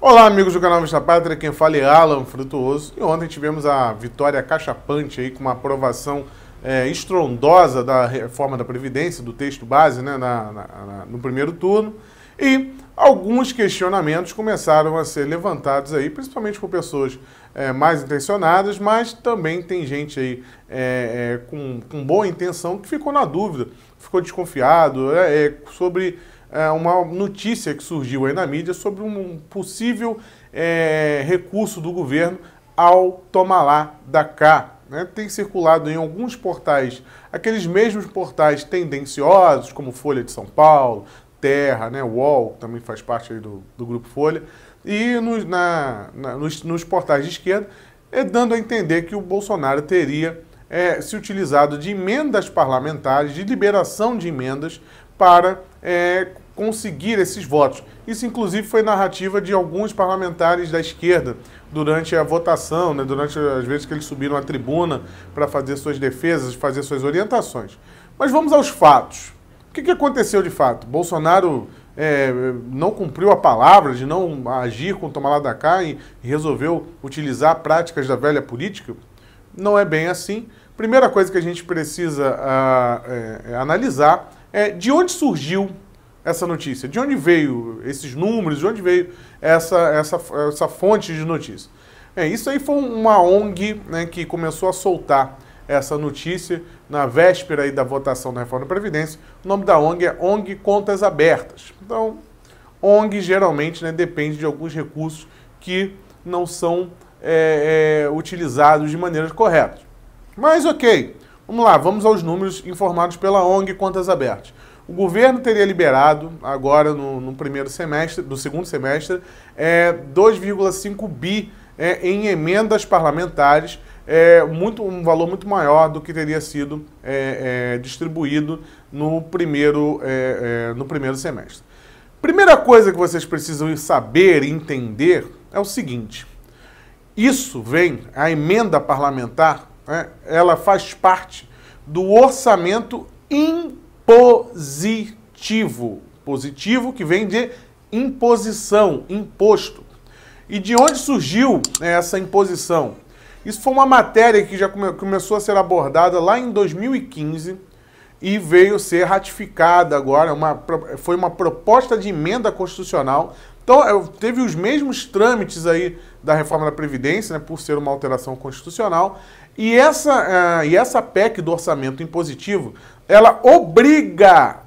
Olá, amigos do canal Vista Pátria, quem fala é Alan Frutuoso. E ontem tivemos a vitória cachapante aí, com uma aprovação estrondosa da reforma da Previdência, do texto base, né, no primeiro turno. E alguns questionamentos começaram a ser levantados aí, principalmente por pessoas mais intencionadas, mas também tem gente aí com boa intenção que ficou na dúvida, ficou desconfiado sobre uma notícia que surgiu aí na mídia sobre um possível recurso do governo ao toma lá da cá. Né? Tem circulado em alguns portais, aqueles mesmos portais tendenciosos, como Folha de São Paulo, Terra, né, UOL, que também faz parte aí do Grupo Folha, e nos portais de esquerda, dando a entender que o Bolsonaro teria se utilizado de emendas parlamentares, de liberação de emendas, para conseguir esses votos. Isso, inclusive, foi narrativa de alguns parlamentares da esquerda durante a votação, né, durante as vezes que eles subiram à tribuna para fazer suas defesas, fazer suas orientações. Mas vamos aos fatos. O que aconteceu de fato? Bolsonaro não cumpriu a palavra de não agir com o toma lá da cá e resolveu utilizar práticas da velha política? Não é bem assim. Primeira coisa que a gente precisa analisar é de onde surgiu essa notícia, de onde veio esses números, de onde veio essa fonte de notícia. Isso aí foi uma ONG, né, que começou a soltar essa notícia na véspera aí da votação da reforma da Previdência. O nome da ONG é ONG Contas Abertas. Então, ONG geralmente, né, depende de alguns recursos que não são utilizados de maneira correta. Mas ok, vamos lá, vamos aos números informados pela ONG Contas Abertas. O governo teria liberado, agora no primeiro semestre, do segundo semestre, 2,5 bi em emendas parlamentares, um valor muito maior do que teria sido distribuído no primeiro semestre. Primeira coisa que vocês precisam saber e entender é o seguinte: a emenda parlamentar, ela faz parte do orçamento impositivo. Positivo que vem de imposição, imposto. E de onde surgiu essa imposição? Isso foi uma matéria que já começou a ser abordada lá em 2015 e veio ser ratificada agora. Foi uma proposta de emenda constitucional. Então, teve os mesmos trâmites aí da reforma da Previdência, né, por ser uma alteração constitucional. E essa PEC do orçamento impositivo, ela obriga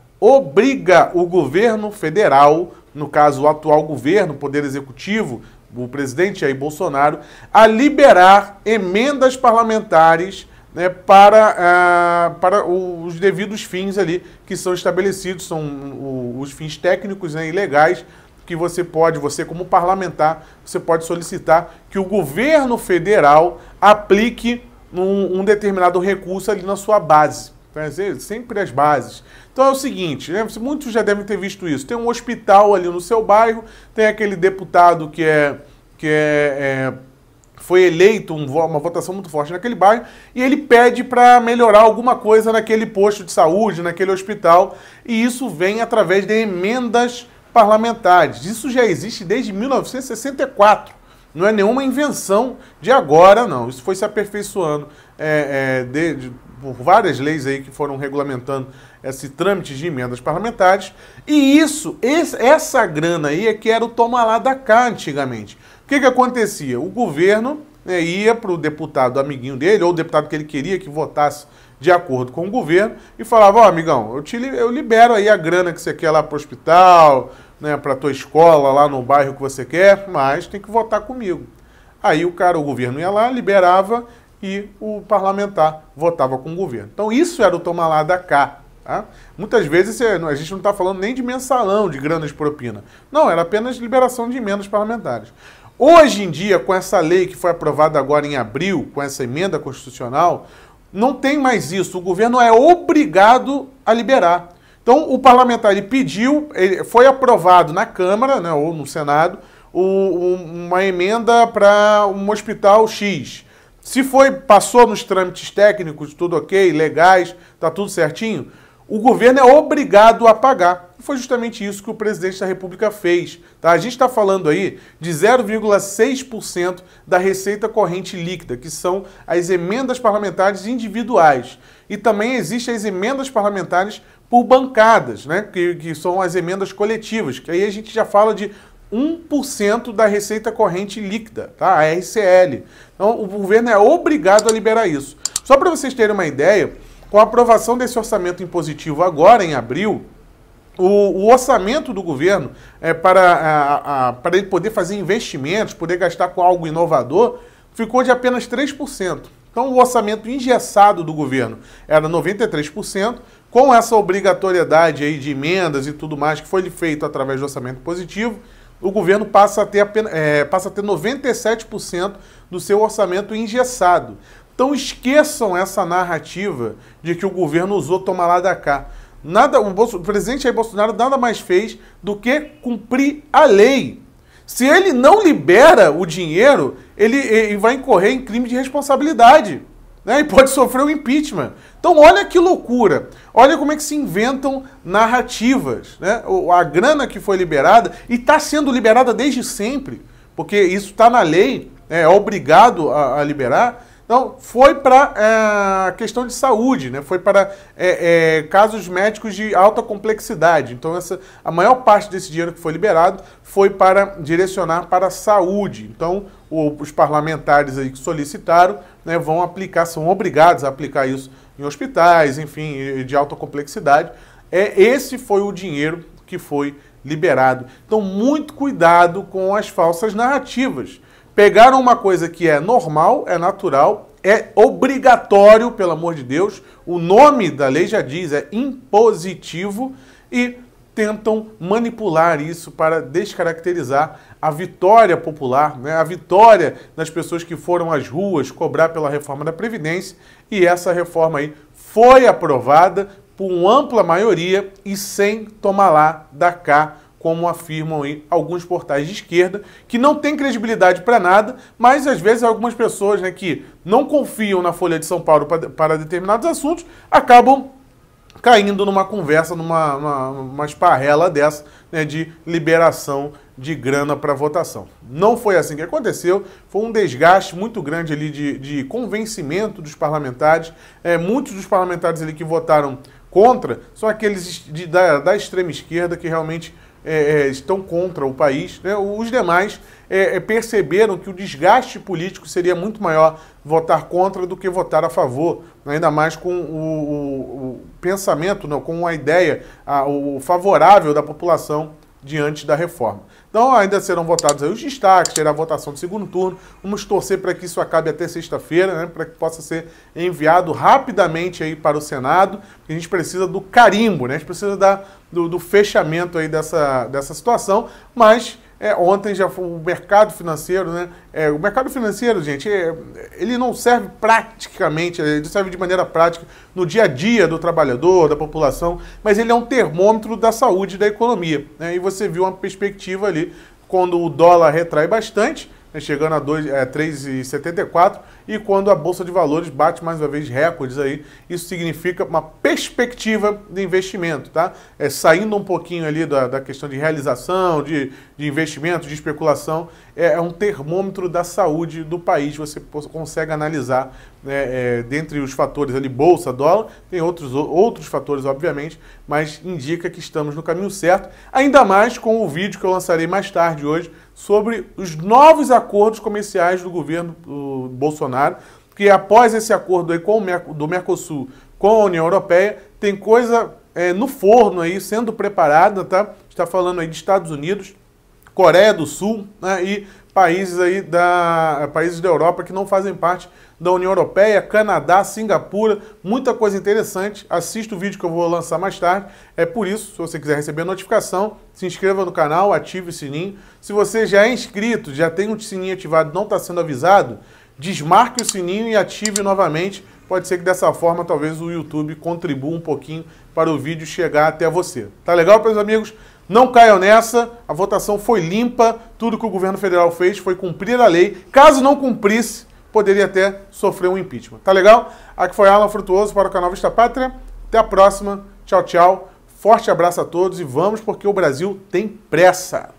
o governo federal, no caso o atual governo, o Poder Executivo, o presidente Jair Bolsonaro, a liberar emendas parlamentares, né, para os devidos fins ali que são estabelecidos, são os fins técnicos, né, e legais, que você como parlamentar, você pode solicitar que o governo federal aplique um determinado recurso ali na sua base. Sempre as bases. Então é o seguinte, né, muitos já devem ter visto isso. Tem um hospital ali no seu bairro, tem aquele deputado que foi eleito, uma votação muito forte naquele bairro, e ele pede para melhorar alguma coisa naquele posto de saúde, naquele hospital, e isso vem através de emendas parlamentares. Isso já existe desde 1964. Não é nenhuma invenção de agora, não. Isso foi se aperfeiçoando por várias leis aí que foram regulamentando esse trâmite de emendas parlamentares. E essa grana aí que era o toma lá da cá antigamente. O que acontecia? O governo ia para o deputado amiguinho dele, ou o deputado que ele queria que votasse de acordo com o governo, e falava: ó, amigão, eu libero aí a grana que você quer lá para o hospital, né, para a tua escola lá no bairro que você quer, mas tem que votar comigo. Aí o governo ia lá, liberava, e o parlamentar votava com o governo. Então isso era o toma lá da cá. Tá? Muitas vezes a gente não está falando nem de mensalão, de grana de propina. Não, era apenas liberação de emendas parlamentares. Hoje em dia, com essa lei que foi aprovada agora em abril, com essa emenda constitucional, não tem mais isso. O governo é obrigado a liberar. Então, o parlamentar pediu, foi aprovado na Câmara, né, ou no Senado, uma emenda para um hospital X. Se passou nos trâmites técnicos, tudo ok, legais, tá tudo certinho, o governo é obrigado a pagar. E foi justamente isso que o presidente da República fez. Tá? A gente está falando aí de 0,6% da receita corrente líquida, que são as emendas parlamentares individuais. E também existem as emendas parlamentares por bancadas, né? que são as emendas coletivas, que aí a gente já fala de 1% da receita corrente líquida, tá? A RCL. Então, o governo é obrigado a liberar isso. Só para vocês terem uma ideia, com a aprovação desse orçamento impositivo agora, em abril, o orçamento do governo para ele poder fazer investimentos, poder gastar com algo inovador, ficou de apenas 3%. Então, o orçamento engessado do governo era 93%, com essa obrigatoriedade aí de emendas e tudo mais que foi feito através do orçamento positivo, o governo passa a ter 97% do seu orçamento engessado. Então esqueçam essa narrativa de que o governo usou toma lá da cá. O presidente Jair Bolsonaro nada mais fez do que cumprir a lei. Se ele não libera o dinheiro, ele vai incorrer em crime de responsabilidade, né? E pode sofrer um impeachment. Então olha que loucura. Olha como é que se inventam narrativas, né? A grana que foi liberada, e está sendo liberada desde sempre, porque isso está na lei, é obrigado a liberar. Então, foi para questão de saúde, né? Foi para casos médicos de alta complexidade. Então, a maior parte desse dinheiro que foi liberado foi para direcionar para a saúde. Então, os parlamentares aí que solicitaram, né, vão aplicar, são obrigados a aplicar isso em hospitais, enfim, de alta complexidade. Esse foi o dinheiro que foi liberado. Então, muito cuidado com as falsas narrativas. Pegaram uma coisa que é normal, é natural, é obrigatório, pelo amor de Deus, o nome da lei já diz, é impositivo, e tentam manipular isso para descaracterizar a vitória popular, né? A vitória das pessoas que foram às ruas cobrar pela reforma da Previdência, e essa reforma aí foi aprovada por uma ampla maioria e sem tomar lá da cá, como afirmam aí alguns portais de esquerda, que não tem credibilidade para nada, mas às vezes algumas pessoas, né, que não confiam na Folha de São Paulo para determinados assuntos, acabam caindo numa conversa, numa esparrela dessa, né, de liberação de grana para votação. Não foi assim que aconteceu, foi um desgaste muito grande ali de convencimento dos parlamentares. Muitos dos parlamentares ali que votaram contra são aqueles da extrema esquerda que realmente estão contra o país, né? Os demais perceberam que o desgaste político seria muito maior votar contra do que votar a favor, ainda mais com o pensamento, não, com a ideia, o favorável da população diante da reforma. Então ainda serão votados aí os destaques, terá a votação do segundo turno. Vamos torcer para que isso acabe até sexta-feira, né, para que possa ser enviado rapidamente aí para o Senado. A gente precisa do carimbo, né, a gente precisa do fechamento aí dessa situação, mas ontem já foi o mercado financeiro, né? O mercado financeiro, gente, ele não serve praticamente, ele serve de maneira prática no dia a dia do trabalhador, da população, mas ele é um termômetro da saúde da economia, né? E você viu uma perspectiva ali, quando o dólar retrai bastante, né, chegando a 3,74, e quando a Bolsa de Valores bate mais uma vez recordes aí, isso significa uma perspectiva de investimento, tá? Saindo um pouquinho ali da questão de realização, de investimento, de especulação, é um termômetro da saúde do país. Você consegue analisar, né, dentre os fatores ali, bolsa, dólar, tem outros fatores, obviamente, mas indica que estamos no caminho certo, ainda mais com o vídeo que eu lançarei mais tarde hoje, sobre os novos acordos comerciais do governo do Bolsonaro, que após esse acordo aí do Mercosul com a União Europeia, tem coisa no forno aí sendo preparada, tá? Está falando aí de Estados Unidos, Coreia do Sul, né, e países da Europa que não fazem parte da União Europeia, Canadá, Singapura, muita coisa interessante. Assista o vídeo que eu vou lançar mais tarde. Por isso, se você quiser receber a notificação, se inscreva no canal, ative o sininho. Se você já é inscrito, já tem um sininho ativado e não está sendo avisado, desmarque o sininho e ative novamente. Pode ser que dessa forma, talvez o YouTube contribua um pouquinho para o vídeo chegar até você. Tá legal, meus amigos? Não caiam nessa, a votação foi limpa, tudo que o governo federal fez foi cumprir a lei. Caso não cumprisse, poderia até sofrer um impeachment. Tá legal? Aqui foi Alan Frutuoso para o canal Vista Pátria. Até a próxima. Tchau, tchau. Forte abraço a todos e vamos porque o Brasil tem pressa.